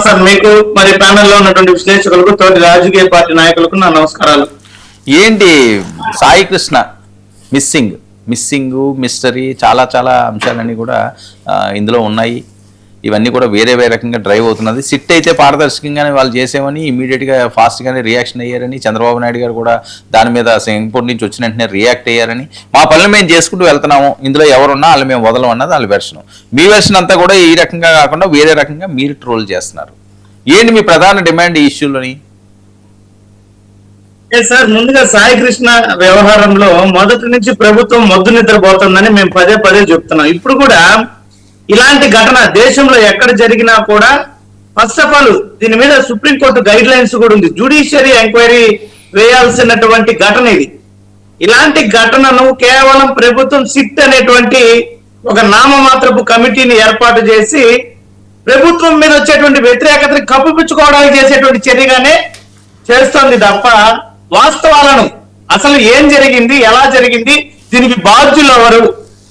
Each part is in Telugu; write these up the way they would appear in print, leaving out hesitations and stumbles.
సార్ మీకు మరి ప్యానెల్లో ఉన్నటువంటి విశ్లేషకులకు తోటి రాజకీయ పార్టీ నాయకులకు నా నమస్కారాలు. ఏంటి సాయి కృష్ణ మిస్సింగ్ మిస్టరీ చాలా చాలా అంశాలన్నీ కూడా ఇందులో ఉన్నాయి. ఇవన్నీ కూడా వేరే రకంగా డ్రైవ్ అవుతున్నది. సిట్ అయితే పారదర్శకంగానే వాళ్ళు చేసేమని ఇమీడియట్గా ఫాస్ట్గానే రియాక్షన్ అయ్యారని, చంద్రబాబు నాయుడు గారు కూడా దాని మీద సింగపూర్ నుంచి వచ్చిన వెంటనే రియాక్ట్ అయ్యారని, మా పనులు మేము చేసుకుంటూ వెళ్తున్నాము, ఇందులో ఎవరున్నా వాళ్ళు మేము వదలం అన్నది వాళ్ళ వెర్షన్. మీ వెర్షన్ అంతా కూడా ఈ రకంగా కాకుండా వేరే రకంగా మీరు ట్రోల్ చేస్తున్నారు. ఏంటి మీ ప్రధాన డిమాండ్ ఈ ఇష్యూలోని? సార్, ముందుగా సాయి కృష్ణ వ్యవహారంలో మొదటి నుంచి ప్రభుత్వం మొద్దు నిద్రపోతుందని మేము పదే చెప్తున్నాం. ఇప్పుడు కూడా ఇలాంటి ఘటన దేశంలో ఎక్కడ జరిగినా కూడా ఫస్ట్ ఆఫ్ ఆల్ దీని మీద సుప్రీంకోర్టు గైడ్ లైన్స్ కూడా ఉంది. జ్యుడిషియరీ ఎంక్వైరీ వేయాల్సినటువంటి ఘటన ఇది. ఇలాంటి ఘటనను కేవలం ప్రభుత్వం సిట్ అనేటువంటి ఒక నామమాత్రపు కమిటీని ఏర్పాటు చేసి ప్రభుత్వం మీద వచ్చేటువంటి వ్యతిరేకతని కప్పిపుచ్చుకోవడానికి చేసేటువంటి చర్యగానే చేస్తోంది తప్ప వాస్తవాలను, అసలు ఏం జరిగింది, ఎలా జరిగింది, దీనికి బాధ్యులు ఎవరు,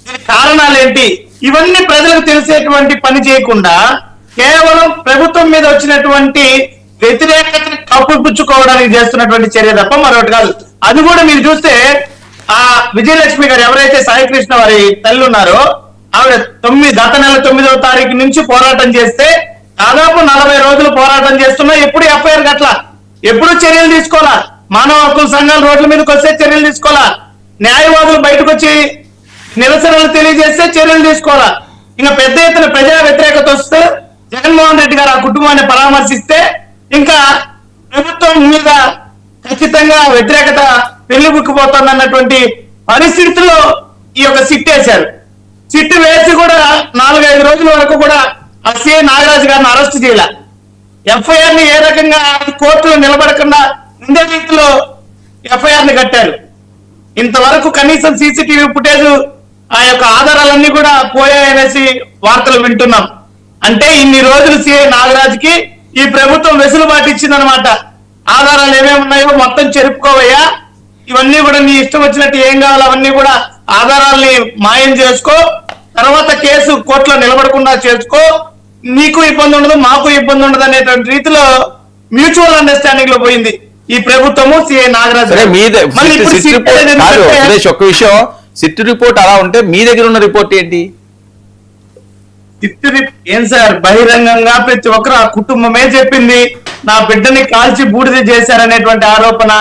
దీనికి కారణాలు ఏంటి, ఇవన్నీ ప్రజలకు తెలిసేటువంటి పని చేయకుండా కేవలం ప్రభుత్వం మీద వచ్చినటువంటి వ్యతిరేకతని కప్పిపుచ్చుకోవడానికి చేస్తున్నటువంటి చర్య తప్ప మరొకటి కాదు. అది కూడా మీరు చూస్తే ఆ విజయలక్ష్మి గారు ఎవరైతే సాయి కృష్ణ వారి తల్లి ఉన్నారో ఆవిడ గత నెల 9వ తారీఖు నుంచి పోరాటం చేస్తే దాదాపు 40 రోజులు పోరాటం చేస్తున్నా ఎప్పుడు ఎఫ్ఐఆర్ గట్ల, ఎప్పుడు చర్యలు తీసుకోవాలా, మానవ హక్కుల సంఘాలు రోడ్ల మీదకి వస్తే చర్యలు తీసుకోవాలా, న్యాయవాదులు బయటకు వచ్చి నిరసనలు తెలియజేస్తే చర్యలు తీసుకోవాలా. ఇంకా పెద్ద ఎత్తున ప్రజా వ్యతిరేకత వస్తే జగన్మోహన్ రెడ్డి గారు ఆ కుటుంబాన్ని పరామర్శిస్తే ఇంకా ప్రభుత్వం మీద ఖచ్చితంగా వ్యతిరేకత పెళ్లిబుక్కుపోతుంది అన్నటువంటి పరిస్థితుల్లో ఈ యొక్క సిట్ వేశారు. సిట్ వేసి కూడా 4-5 రోజుల వరకు కూడా ఆ సిఐ నాగరాజు గారిని అరెస్ట్ చేయాల. ఎఫ్ఐఆర్ ని ఏ రకంగా కోర్టులో నిలబడకుండా ఉండే రీతిలో ఎఫ్ఐఆర్ ని కట్టారు. ఇంతవరకు కనీసం సీసీటీవీ ఫుటేజ్ ఆ యొక్క ఆధారాలన్నీ కూడా పోయాయనేసి వార్తలు వింటున్నాం. అంటే ఇన్ని రోజులు సిఐ నాగరాజుకి ఈ ప్రభుత్వం వెసులుబాటు ఇచ్చిందనమాట. ఆధారాలు ఏమేమి ఉన్నాయో మొత్తం చెరుపుకోవయ్యా, ఇవన్నీ కూడా నీ ఇష్టం వచ్చినట్టు ఏం కావాలో అవన్నీ కూడా ఆధారాలని మాయం చేసుకో, తర్వాత కేసు కోర్టులో నిలబడకుండా చేసుకో, నీకు ఇబ్బంది ఉండదు మాకు ఇబ్బంది ఉండదు అనేటువంటి రీతిలో మ్యూచువల్ అండర్స్టాండింగ్ లో పోయింది ఈ ప్రభుత్వము సిఐ నాగరాజు. ఒక్క విషయం, సిట్ రిపోర్ట్ అలా ఉంటే మీ దగ్గర ఉన్న రిపోర్ట్ ఏంటి? ఏం సార్, బహిరంగంగా ప్రతి ఒక్కరు ఆ కుటుంబమే చెప్పింది నా బిడ్డని కాల్చి బూడిద చేశారనేటువంటి ఆరోపణ.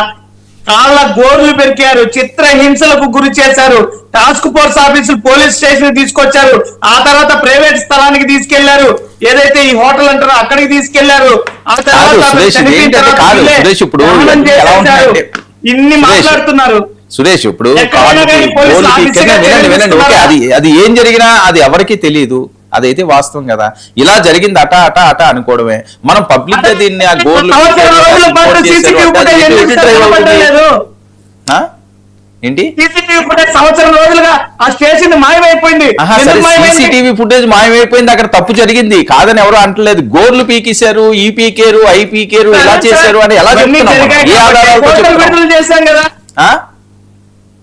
కాళ్ళ గోర్లు పెరికారు, చిత్రహింసలకు గురి చేశారు, టాస్క్ ఫోర్స్ ఆఫీసులు పోలీస్ స్టేషన్ తీసుకొచ్చారు, ఆ తర్వాత ప్రైవేట్ స్థలానికి తీసుకెళ్లారు, ఏదైతే ఈ హోటల్ అంటారో అక్కడికి తీసుకెళ్లారు, ఆ తర్వాత ఇన్ని మాట్లాడుతున్నారు. సురేష్, ఇప్పుడు అది ఏం జరిగినా అది ఎవరికి తెలియదు, అదైతే వాస్తవం కదా. ఇలా జరిగింది అట అనుకోవడమే. మనం పబ్లిక్ గా దీన్ని ఆ గోర్లు ఏంటి సంవత్సరం రోజులుగా ఆ స్టేషన్ మాయమైపోయింది. సీసీటీవీ ఫుటేజ్ మాయమైపోయింది, అక్కడ తప్పు జరిగింది కాదని ఎవరు అంటలేదు. గోర్లు పీకేశారు, ఈ పీకేరు, ఐ పీకేరు, ఇలా చేశారు అని ఎలా చెప్తున్నారు? చేశాం కదా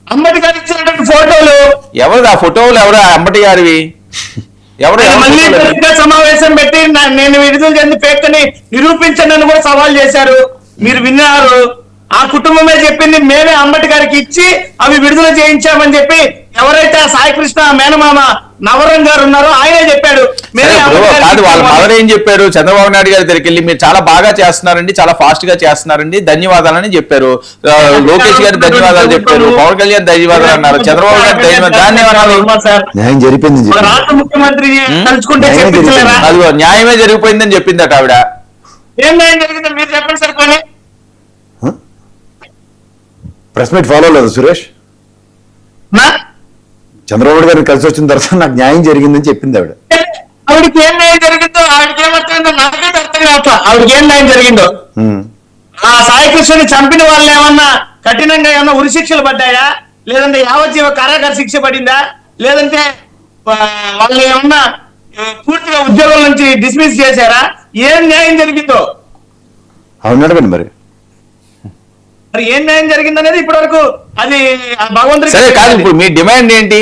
అంబటి గారు ఇచ్చినటువంటి ఫోటోలు. ఎవరు ఆ ఫోటోలు? ఎవరు అంబటి గారివి? మళ్ళీ సమావేశం పెట్టి నేను విడుదల చెంది పేర్కొని నిరూపించండి కూడా సవాల్ చేశారు. మీరు విన్నారు. ఆ కుటుంబమే చెప్పింది మేమే అంబటి గారికి ఇచ్చి అవి విడుదల చేయించామని చెప్పి ఎవరైతే ఆ సాయి కృష్ణ మేనమామ నవరం గారు ఉన్నారో ఆయనే చెప్పాడు. వాళ్ళ మదర్ ఏం చెప్పారు? చంద్రబాబు నాయుడు గారి దగ్గరికి వెళ్ళి మీరు చాలా బాగా చేస్తున్నారండి, చాలా ఫాస్ట్ గా చేస్తున్నారండి, ధన్యవాదాలని చెప్పారు. లోకేష్ గారు ధన్యవాదాలు చెప్పారు, పవన్ కళ్యాణ్ ధన్యవాదాలు అన్నారు, చంద్రబాబు గారు న్యాయం జరిపింది, రాష్ట్ర ముఖ్యమంత్రి తలుచుకుంటే అది న్యాయమే జరిగిపోయిందని చెప్పిందట ఆవిడ. ఏం న్యాయం జరిగిందని మీరు చెప్పండి సార్. పోనీ ప్రెస్ మీట్ ఫాలో లేదు సురేష్. చంద్రబాబు గారిని కలిసి వచ్చిన తర్వాత నాకు న్యాయం జరిగిందని చెప్పింది ఆవిడ. ఆవిడకి ఏం న్యాయం జరిగిందో ఆవిడకి ఏమర్థమైందో నాకైతే అర్థం కావట్లా. ఆవిడకి ఏం న్యాయం జరిగిందో, ఆ సాయి కృష్ణని చంపిన వాళ్ళు ఏమన్నా కఠినంగా ఏమన్నా ఉరి శిక్షలు పడ్డాయా, లేదంటే యావజ్జీవ కారాగార శిక్ష పడిందా, లేదంటే వాళ్ళు ఏమన్నా పూర్తిగా ఉద్యోగుల నుంచి డిస్మిస్ చేశారా? ఏం న్యాయం జరిగిందో అవునడగండి. మరి ఏం న్యాయం జరిగింది అనేది ఇప్పటి వరకు అది భగవంతుడికి కాదు. ఇప్పుడు మీ డిమాండ్ ఏంటి?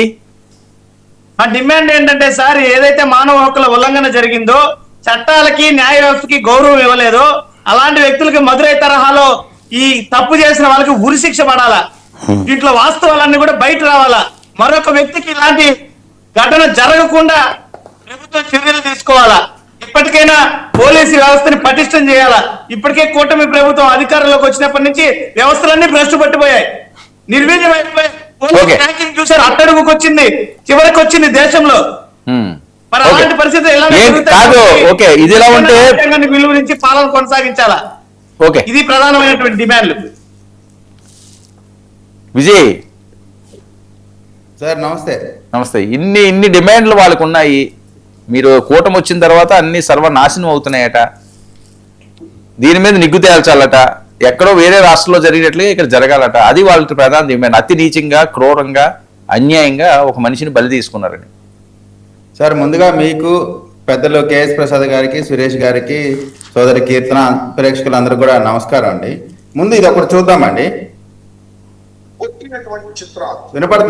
ఆ డిమాండ్ ఏంటంటే సార్, ఏదైతే మానవ హక్కుల ఉల్లంఘన జరిగిందో చట్టాలకి న్యాయ వ్యవస్థకి గౌరవం ఇవ్వలేదో అలాంటి వ్యక్తులకి మదురై తరహాలో ఈ తప్పు చేసిన వాళ్ళకి ఉరి శిక్ష పడాలా, దీంట్లో వాస్తవాలన్నీ కూడా బయట రావాలా, మరొక వ్యక్తికి ఇలాంటి ఘటన జరగకుండా ప్రభుత్వం చర్యలు తీసుకోవాలా, ఇప్పటికైనా పోలీసు వ్యవస్థని పటిష్టం చేయాలా. ఇప్పటికే కూటమి ప్రభుత్వం అధికారంలోకి వచ్చినప్పటి నుంచి వ్యవస్థలన్నీ భ్రష్టు పట్టిపోయాయి, నిర్వీర్యమైపోయాయి. Okay. ర్యాంకింగ్ చూసారు, అట్టడుగుకు వచ్చింది, చివరికి వచ్చింది దేశంలో. మరి Okay. అలాంటి పరిస్థితులు ఎలా కాదు, ఓకే, ఇది ఎలా ఉంటే విలువ నుంచి పాలన కొనసాగించాలా, ఓకే ఇది ప్రధానమైనటువంటి డిమాండ్లు. విజయ్ సార్ నమస్తే. నమస్తే. ఇన్ని డిమాండ్లు వాళ్ళకు ఉన్నాయి, మీరు కూటమి వచ్చిన తర్వాత అన్ని సర్వనాశనం అవుతున్నాయట, దీని మీద నిగ్గు తేల్చాలట, ఎక్కడో వేరే రాష్ట్రంలో జరిగినట్లుగా ఇక్కడ జరగాలట, అది వాళ్ళ ప్రధాన డిమాండ్. అతి నీచంగా, క్రూరంగా, అన్యాయంగా ఒక మనిషిని బలి తీసుకున్నారని. సార్ ముందుగా మీకు పెద్దలు కేఎస్ ప్రసాద్ గారికి, సురేష్ గారికి, సోదరి కీర్తన, ప్రేక్షకులందరూ కూడా నమస్కారం అండి. ముందు ఇది ఒకటి చూద్దామండి. పుట్టినటువంటి చిత్రాలు వినపడుతుంది.